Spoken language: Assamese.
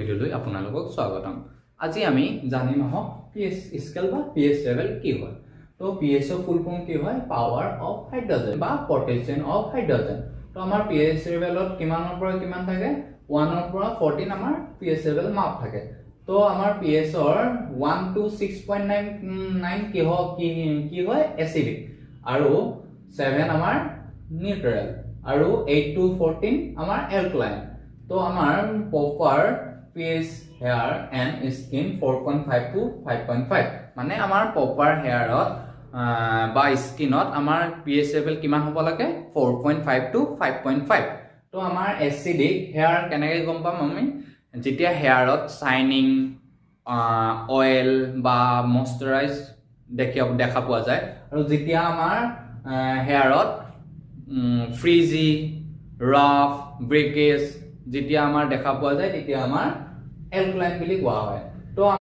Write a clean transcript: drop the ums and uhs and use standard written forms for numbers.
ভিডিওলৈ আপোনালোকক স্বাগতম। আজি আমি জানিম আহক pH স্কেল বা pH লেভেল কি হয়। তো pH ৰ ফুল ফৰ্ম কি হয়? পাৱাৰ অফ হাইড্ৰোজেন বা পটেনশিয়াল অফ হাইড্ৰোজেন। তো আমাৰ pH লেভেলত কিমানৰ পৰা কিমান থাকে? 1 ৰ পৰা 14 আমাৰ pH লেভেল মাপ থাকে। তো আমাৰ pH ৰ 1 to 6.9 কি হয়? এসিডিক আৰু 7 আমাৰ নিউট্ৰেল আৰু 8 to 14 আমাৰ এলকালাইন। তো আমাৰ proper pH hair and skin 4.5 to 5.5 মানে আমাৰ প্ৰপাৰ হেয়াৰত বা স্কিনত আমাৰ pH লেভেল কিমান হ'ব লাগে? 4.5 to 5.5। তো আমাৰ এসিডিক হেয়াৰ কেনেকৈ গম পাম আমি? যেতিয়া হেয়াৰত শাইনিং অয়েল বা ময়শ্চাৰাইজ দেখা পোৱা যায় আৰু যেতিয়া আমাৰ হেয়াৰত ফ্ৰিজি ৰাফ ব্ৰেকেজ যেতিয়া আমাৰ দেখা পোৱা যায় তেতিয়া আমাৰ এলকালাইন বুলি কোৱা হয়।